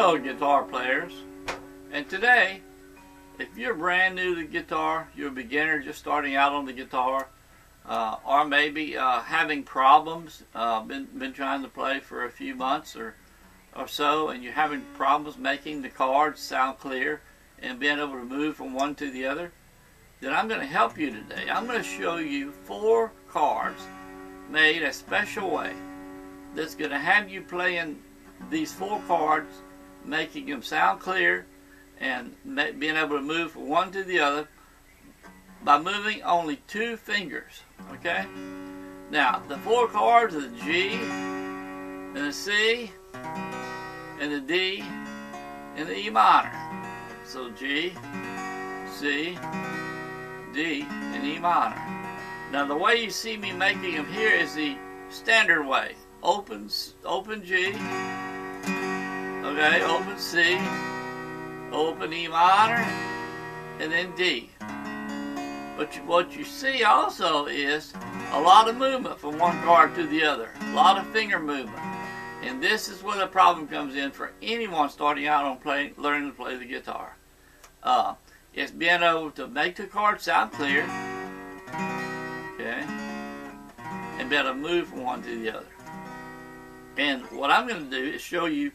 Hello guitar players, and today if you're brand new to the guitar, you're a beginner just starting out on the guitar, or maybe having problems, been trying to play for a few months or so, and you're having problems making the chords sound clear and being able to move from one to the other, then I'm going to help you today. I'm going to show you 4 chords made a special way that's going to have you playing these 4 chords, making them sound clear and being able to move from one to the other by moving only 2 fingers. Okay? Now, the 4 chords are the G, and the C, and the D, and the E minor. So G, C, D, and E minor. Now, the way you see me making them here is the standard way. Open G, okay, open C, open E minor, and then D. But what you see also is a lot of movement from one chord to the other, a lot of finger movement. And this is where the problem comes in for anyone starting out on learning to play the guitar. It's being able to make the chord sound clear, okay, and be able to move from one to the other. And what I'm going to do is show you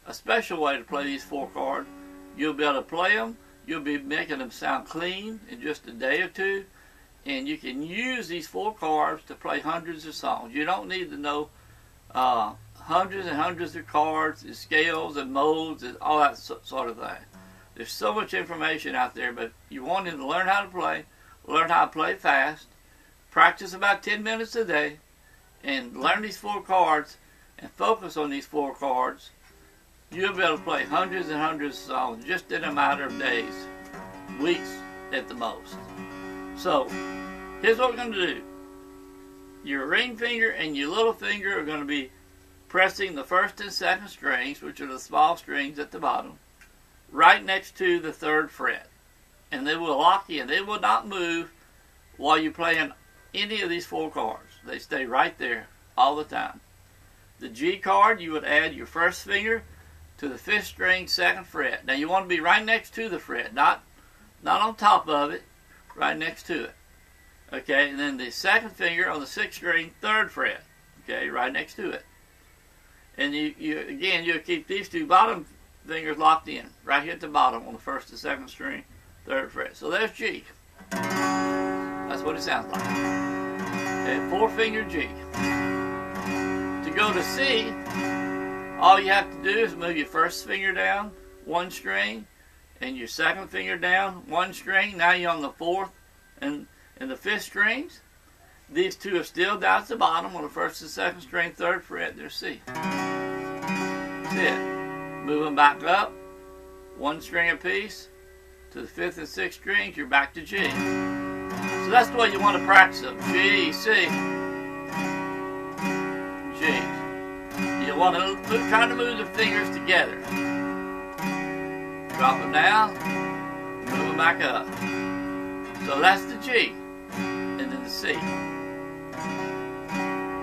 a special way to play these 4 chords. You'll be able to play them. You'll be making them sound clean in just a day or 2. And you can use these 4 chords to play hundreds of songs. You don't need to know hundreds and hundreds of chords and scales and modes and all that sort of thing. There's so much information out there, but you want to learn how to play, learn how to play fast, practice about 10 minutes a day, and learn these 4 chords and focus on these 4 chords. You'll be able to play hundreds and hundreds of songs just in a matter of days, weeks at the most. So, here's what we're going to do. Your ring finger and your little finger are going to be pressing the 1st and 2nd strings, which are the small strings at the bottom, right next to the 3rd fret. And they will lock in. They will not move while you're playing any of these 4 chords. They stay right there all the time. The G chord, you would add your 1st finger to the 5th string, 2nd fret. Now you want to be right next to the fret, not on top of it, right next to it. Okay, and then the 2nd finger on the 6th string, 3rd fret. Okay, right next to it. And you'll keep these 2 bottom fingers locked in, right here at the bottom on the 1st and 2nd string, 3rd fret. So there's G. That's what it sounds like. Okay, 4-finger G. To go to C, all you have to do is move your 1st finger down 1 string and your 2nd finger down 1 string. Now you're on the 4th and the 5th strings. These 2 are still down at the bottom on the 1st and 2nd string, 3rd fret. There's C. That's it. Move them back up 1 string apiece to the 5th and 6th strings. You're back to G. So that's the way you want to practice them. G, C, G. You want to try to move the fingers together. Drop them down, move them back up. So that's the G, and then the C.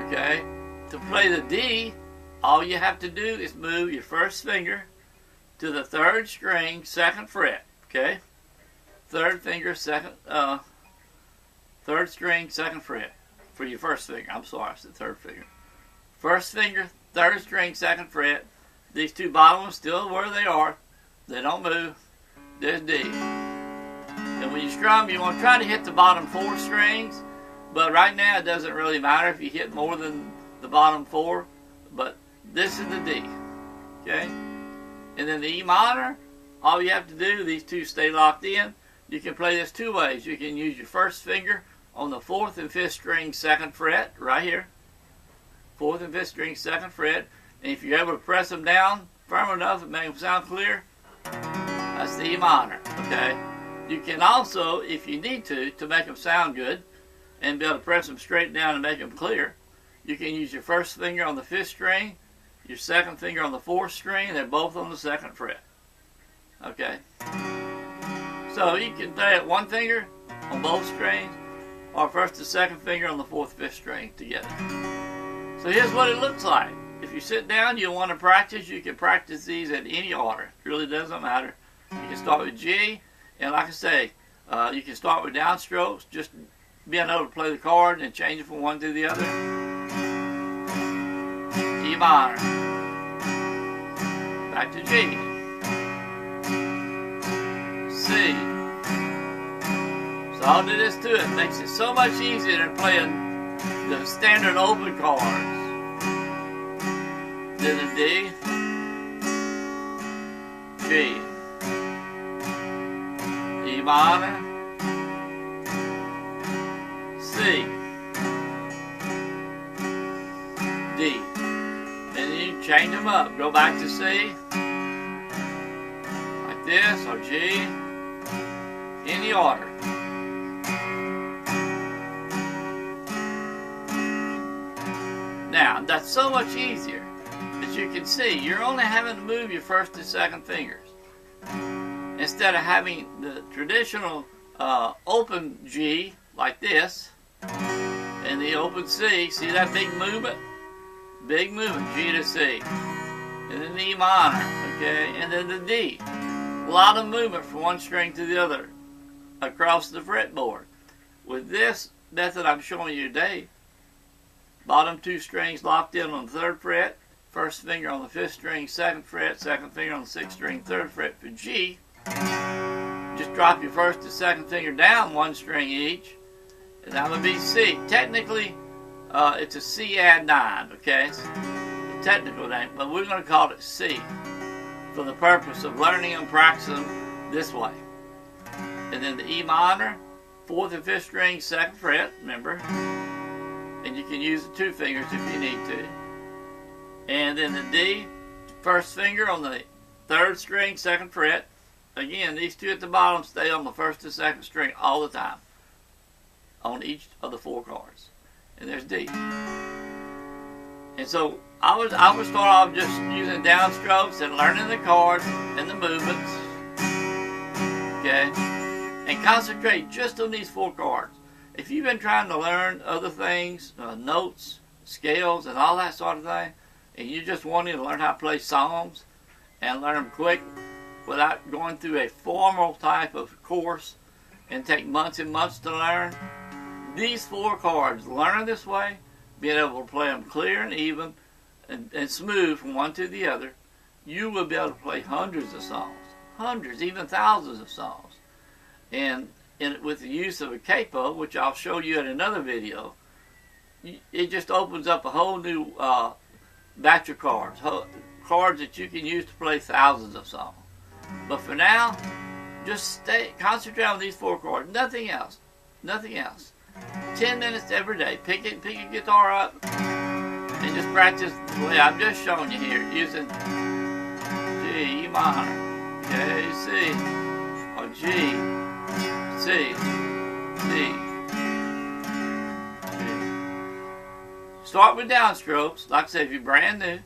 Okay? To play the D, all you have to do is move your 1st finger to the 3rd string, 2nd fret. Okay? 3rd finger, 3rd string, 2nd fret. For your 1st finger. I'm sorry, it's the 3rd finger. 1st finger, 3rd string, 2nd fret. These 2 bottom ones still where they are. They don't move. There's D. And when you strum, you want to try to hit the bottom 4 strings. But right now, it doesn't really matter if you hit more than the bottom 4. But this is the D. Okay? And then the E minor, all you have to do, these 2 stay locked in. You can play this 2 ways. You can use your 1st finger on the 4th and 5th string, 2nd fret, right here. 4th and 5th string, 2nd fret. And if you're able to press them down firm enough and make them sound clear, that's the E minor, okay? You can also, if you need to make them sound good and be able to press them straight down and make them clear, you can use your 1st finger on the 5th string, your 2nd finger on the 4th string, and they're both on the 2nd fret, okay? So you can play it 1 finger on both strings, or 1st and 2nd finger on the 4th, 5th string together. So here's what it looks like. if you sit down, you want to practice, you can practice these in any order. It really doesn't matter. You can start with G, and like I say, you can start with downstrokes, just being able to play the chord and change it from one to the other. E minor. Back to G. C. So all there is to it makes it so much easier than playing the standard open chords. Then a D, G, E minor, C, D. Then you change them up. Go back to C, like this, or G, in the order. Now, that's so much easier. As you can see, you're only having to move your first and second fingers. Instead of having the traditional open G, like this, and the open C, see that big movement? Big movement, G to C. And then the E minor, okay? And then the D. A lot of movement from one string to the other across the fretboard. With this method I'm showing you today, bottom two strings locked in on the 3rd fret, first finger on the 5th string, 2nd fret, second finger on the 6th string, 3rd fret for G. Just drop your 1st and 2nd finger down one string each, and that would be C. Technically, it's a C add 9, okay? It's a technical name, but we're going to call it C for the purpose of learning and practicing them this way. And then the E minor, 4th and 5th string, 2nd fret, remember? And you can use the 2 fingers if you need to. And then the D, 1st finger on the 3rd string, 2nd fret. Again, these 2 at the bottom stay on the 1st and 2nd string all the time, on each of the 4 chords. And there's D. And so I would start off just using downstrokes and learning the chords and the movements, okay, and concentrate just on these 4 chords. If you've been trying to learn other things, notes, scales, and all that sort of thing, and you just wanting to learn how to play songs and learn them quick without going through a formal type of course and take months and months to learn, these 4 chords, learning this way, being able to play them clear and even and smooth from one to the other, you will be able to play hundreds of songs, hundreds, even thousands of songs. And with the use of a capo, which I'll show you in another video, it just opens up a whole new batch of chords, chords that you can use to play thousands of songs. But for now, just concentrate on these 4 chords, nothing else, nothing else. 10 minutes every day. Pick your guitar up and just practice the way I've just shown you here, using G, E minor, okay, C, or G, C, D. Start with downstrokes. Like I say, if you're brand new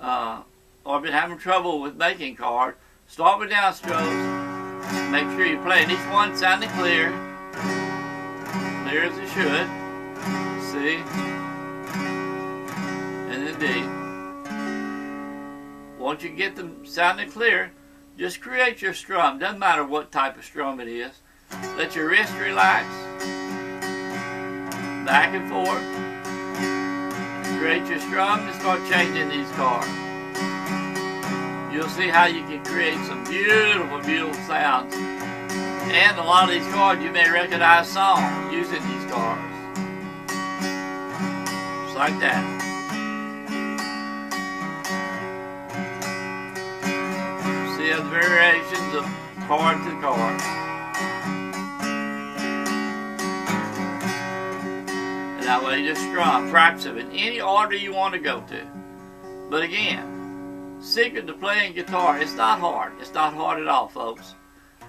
or been having trouble with making chords, start with downstrokes. Make sure you play each one sounding clear, clear as it should. C, and then D. Once you get them sounding clear, just create your strum. Doesn't matter what type of strum it is. Let your wrist relax, back and forth. Create your strum and start changing these chords. You'll see how you can create some beautiful, beautiful sounds. And a lot of these chords, you may recognize songs using these chords. Just like that. See the variations of chord to chord. And that way you just strum, practice them in any order you want to go to. But again, secret to playing guitar, it's not hard. It's not hard at all, folks.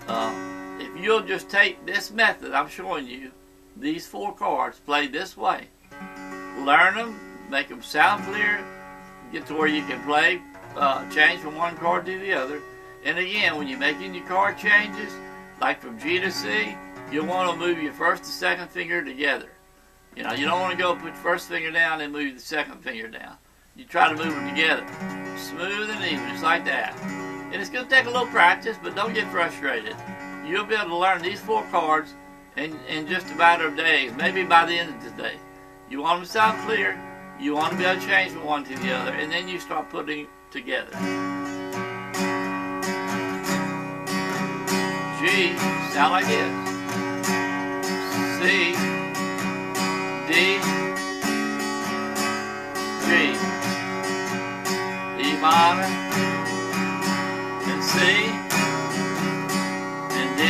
If you'll just take this method I'm showing you, these 4 chords played this way, learn them, make them sound clear, get to where you can play, change from one chord to the other. And again, when you're making your chord changes, like from G to C, you'll want to move your 1st and 2nd finger together. You know, you don't want to go put your 1st finger down and move the 2nd finger down. you try to move them together. Smooth and even, just like that. And it's going to take a little practice, but don't get frustrated. You'll be able to learn these 4 chords in just a matter of days, maybe by the end of the day. You want them to sound clear, you want to be able to change from one to the other, and then you start putting it together. G, sound like this. C, D, G, E minor, and C, and D,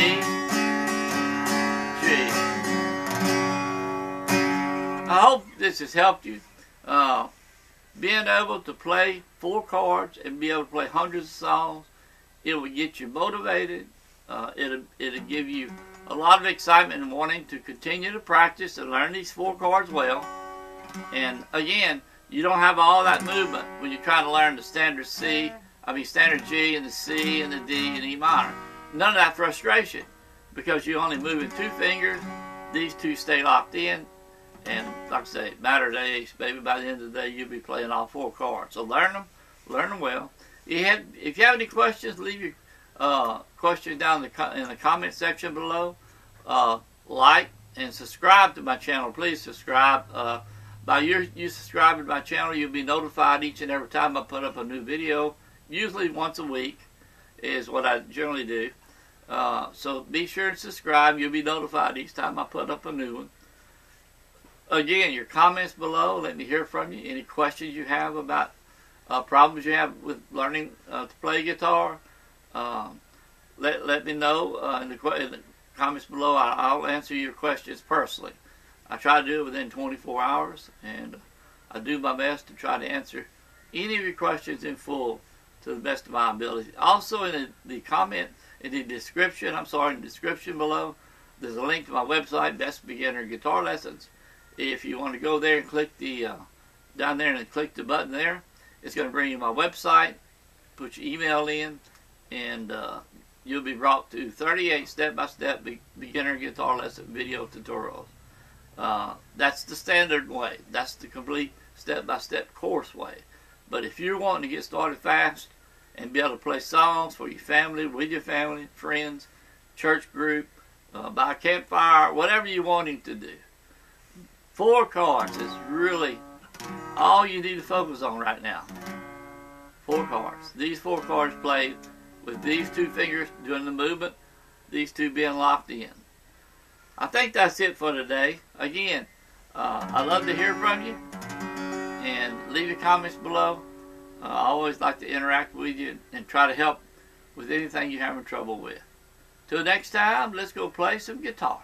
G. I hope this has helped you. Being able to play 4 chords and be able to play hundreds of songs, it will get you motivated. It'll give you a lot of excitement and wanting to continue to practice and learn these 4 chords well. And again, you don't have all that movement when you're trying to learn the standard G and the C and the D and E minor. None of that frustration, because you're only moving 2 fingers. These 2 stay locked in. And like I say, matter of days, maybe by the end of the day, you'll be playing all 4 chords. So learn them well. If you have any questions, leave your questions down in the comment section below. Like and subscribe to my channel. Please subscribe. By you subscribing to my channel, you'll be notified each and every time I put up a new video. Usually once a week is what I generally do. So be sure and subscribe. You'll be notified each time I put up a new one. Again, your comments below, let me hear from you. Any questions you have about problems you have with learning to play guitar, let me know in the comments below. I'll answer your questions personally. I try to do it within 24 hours, and I do my best to try to answer any of your questions in full to the best of my ability. Also, in the description below, there's a link to my website, Best Beginner Guitar Lessons. If you want to go there and click down there and click the button there, it's going to bring you my website. Put your email in, and you'll be brought to 38 step-by-step beginner guitar lesson video tutorials. That's the standard way. That's the complete step-by-step course way. But if you're wanting to get started fast and be able to play songs for your family, with your family, friends, church group, by a campfire, whatever you're wanting to do, 4 chords is really all you need to focus on right now. 4 chords. These 4 chords played with these 2 fingers doing the movement, these 2 being locked in. I think that's it for today. Again, I love to hear from you, and leave your comments below. I always like to interact with you and try to help with anything you're having trouble with. Till next time, let's go play some guitar.